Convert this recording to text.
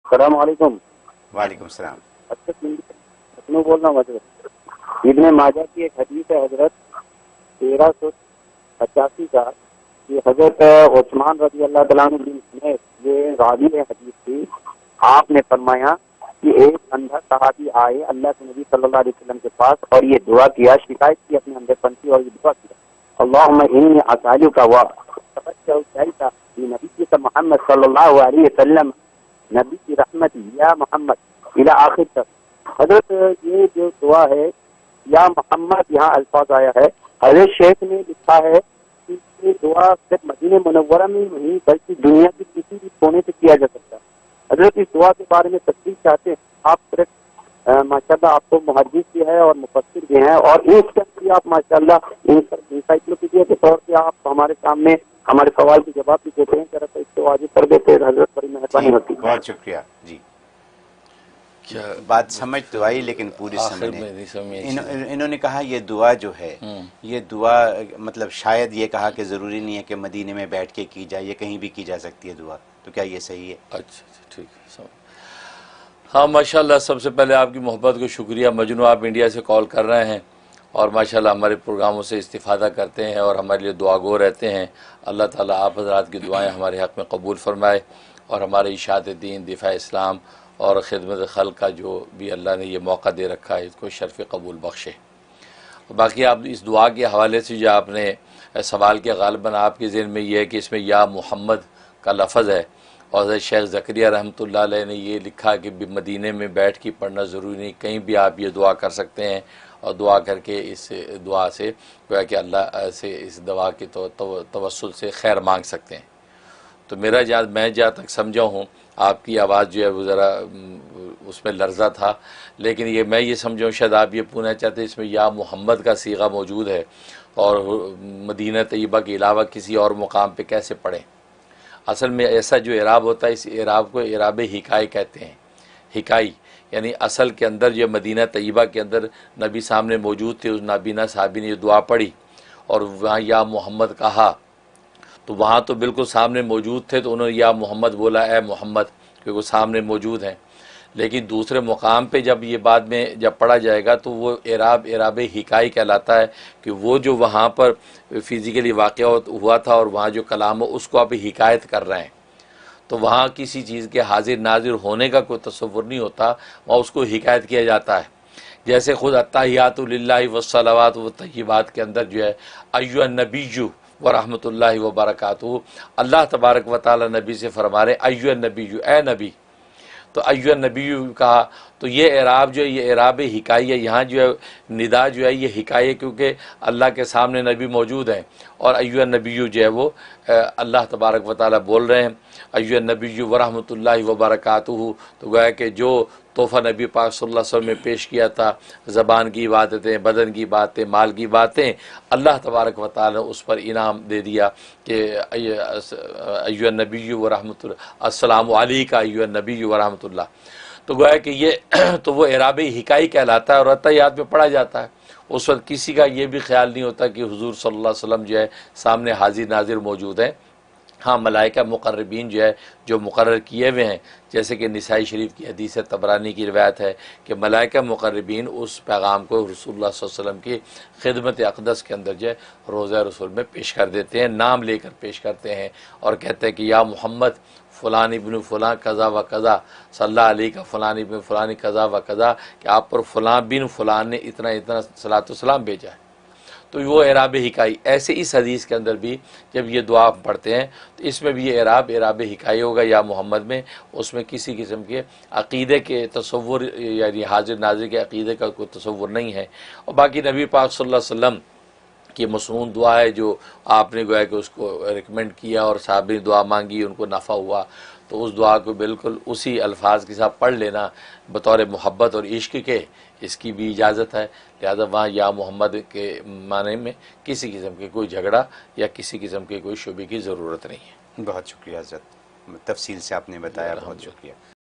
सलाम वालेकुम। वालेकुम सलाम। अच्छा मैं बोल रहा हूँ हजरत, इब्ने माजा की एक हदीस है हजरत 1385 का, ये हजरत उस्मान रजी अल्लाह तआला अन्हु ने ये रावी है हदीस की। आपने फरमाया कि एक अंधा सहाबी आए अल्लाह के नबी सल्लल्लाहु अलैहि वसल्लम के पास और ये दुआ किया, शिकायत की अपने अंधेपन की और ये दुआ किया, अल्लाहुम्मा इन्नी असअलुका व तवज्जहु इलैका भी नबिय्यिका मुहम्मद सल्लल्लाहु अलैहि वसल्लम नबी की रहमत या मोहम्मद इला आखिर तक। हजरत ये जो दुआ है या मोहम्मद यहाँ अल्फाज आया है, हजरत शेख ने लिखा है कि ये दुआ सिर्फ मदीने मुनव्वरा में ही नहीं बल्कि दुनिया के किसी भी कोने से किया जा सकता है। हजरत इस दुआ के बारे में तफसील चाहते हैं आप? सिर्फ माशाल्लाह आपको मुहद्दिस भी है और मुफस्सिर भी हैं और इसके अंदर भी आप माशाल्लाह इंसाइक्लोपीडिया के तौर पे आप हमारे सामने हमारे सवाल के जवाब भी देते हैं। जरा तो इसको वाजिब कर देते हैं हजरत, बड़ी मेहरबानी होती है। बहुत शुक्रिया जी। क्या बात समझ तो आई लेकिन पूरी आखिर समझ में नहीं समझी। इन्होंने कहा ये दुआ जो है, ये दुआ मतलब शायद ये कहा कि ज़रूरी नहीं है कि मदीने में बैठ के की जाए, ये कहीं भी की जा सकती है दुआ, तो क्या ये सही है? अच्छा ठीक है समझ। हाँ माशाल्लाह, सबसे पहले आपकी मोहब्बत को शुक्रिया। मजनू आप इंडिया से कॉल कर रहे हैं और माशाल्लाह हमारे प्रोग्रामों से इस्तिफ़ादा करते हैं और हमारे लिए दुआगो रहते हैं। अल्लाह ताला आप हज़रात की दुआएं हमारे हक़ में कबूल फरमाए और हमारे इशाअत दीन, दिफ़ा इस्लाम और ख़िदमत खल्क़ का जो भी अल्लाह ने ये मौका दे रखा है इसको शर्फ़ कबूल बख्शे। बाकी आप इस दुआ के हवाले से जो आपने सवाल किया, ग़ालिबन आपके ज़हन में ये है कि इसमें या मोहम्मद का लफ्ज़ है और हज़रत शेख ज़करिया रहमतुल्लाह अलैह ने ये लिखा कि मदीने में बैठ के पढ़ना ज़रूरी नहीं, कहीं भी आप ये दुआ कर सकते हैं और दुआ करके इस दुआ से गोया कि अल्लाह से इस दुआ की तवस्सुल से खैर मांग सकते हैं। तो मैं जहाँ तक समझा हूँ, आपकी आवाज़ जो है वो ज़रा उसमें लर्ज़ा था, लेकिन मैं ये समझा शायद आप ये पूछना चाहते हैं इसमें या मोहम्मद का सीगा मौजूद है और मदीना तैयबा के अलावा किसी और मुकाम पे कैसे पढ़ें। असल में ऐसा जो इराब होता है, इस इराब को इराब हिकाई कहते हैं। हिकाई यानी असल के अंदर जो मदीना तैयबा के अंदर नबी सामने मौजूद थे, उस नाबीना साहबी ने जो दुआ पढ़ी और वहाँ या मोहम्मद कहा, तो वहाँ तो बिल्कुल सामने मौजूद थे तो उन्होंने या मोहम्मद बोला, ए मोहम्मद, क्योंकि वो सामने मौजूद हैं। लेकिन दूसरे मुकाम पे जब ये बाद में जब पढ़ा जाएगा तो वो इराब हिकाई कहलाता है कि वो जो वहाँ पर फ़िज़िकली वाक़या हुआ था और वहाँ जो कलाम हो उसको आप हिकायत कर रहे हैं, तो वहाँ किसी चीज़ के हाजिर नाजिर होने का कोई तसव्वुर नहीं होता, वहाँ उसको हिकायत किया जाता है। जैसे ख़ुद अत्ताहियातु लिल्लाहि वस्सलावात व तय्यिबात के अंदर जो है अय्युहन नबिय्यु व रहमतुल्लाहि व बरकातुहू, अल्लाह तबारक व तआला नबी से फरमा रहे अय्युहन नबिय्यु, ए नबी। तो अय्युहन नबिय्यु कहा, तो ये एराब जो है ये एराब हिकाई है। यहाँ जो है निदा जो है ये हिकाई है क्योंकि अल्लाह के सामने नबी मौजूद हैं और अय्युहन नबिय्यु जो है वो अल्लाह तबारक व तआला बोल रहे हैं अय्युहन नबिय्यु व रहमतुल्लाहि व बरकातुहू। तो गोया कि जो तोहफ़ा नबी पाक सल्लल्लाहु अलैहि वसल्लम में पेश किया था, ज़बान की इबादतें, बदन की बातें, माल की बातें, अल्लाह तबारक व तआला ने उस पर इनाम दे दिया कि अय्युहन नबिय्यु व रहमतुल्लाह अस्सलामु अलैका अय्युहन नबिय्यु व रहमतुल्लाह। तो गोया कि ये तो वो इराब हिकाई कहलाता है और अत्तहियात में पढ़ा जाता है। उस वक्त किसी का ये भी ख्याल नहीं होता कि हुज़ूर सल्लल्लाहु अलैहि वसल्लम जो है सामने हाजिर नाजिर मौजूद हैं। हाँ, मलाइका मुक़र्रबीन जो है जो मुक़र्रर किए हुए हैं, जैसे कि निसाई शरीफ की हदीस है, तबरानी की रिवायत है कि मलाइका मुक़र्रबीन उस पैगाम को रसूलुल्लाह सल्लल्लाहु अलैहि वसल्लम की खिदमत अक़दस के अंदर जो है रोज़ा रसूल में पेश कर देते हैं, नाम लेकर पेश करते हैं और कहते हैं कि या मोहम्मद फ़लान इब्न फ़लाँ कज़ा व कज़ा सल्लल्लाहु अलैहि का फ़लान इब्न फ़लानी कज़ा व कज़ा, कि आप पर फ़लाँ बिन फ़लान ने इतना इतना सलातो सलाम भेजा है। तो वो इराब हिकाई। ऐसे इस हदीस के अंदर भी जब ये दुआ पढ़ते हैं तो इसमें भी ये इराब हिकाई होगा या मोहम्मद में, उसमें किसी किस्म के अक़ीदे के तसव्वुर यानी हाजिर नाजिर के अक़ीदे का कोई तसव्वुर नहीं है। और बाकी नबी पाक सल्लल्लाहु अलैहि वसल्लम की मसनून दुआ है जो आपने गोया कि उसको रिकमेंड किया और साहब ने दुआ मांगी, उनको नफ़ा हुआ, तो उस दुआ को बिल्कुल उसी अल्फाज के साथ पढ़ लेना बतौर मोहब्बत और इश्क के, इसकी भी इजाज़त है। लिहाजा वहाँ या मोहम्मद के माने में किसी किस्म के कोई झगड़ा या किसी किस्म के कोई शुबे की ज़रूरत नहीं है। बहुत शुक्रिया हज़रत, तफसील से आपने बताया, बहुत शुक्रिया।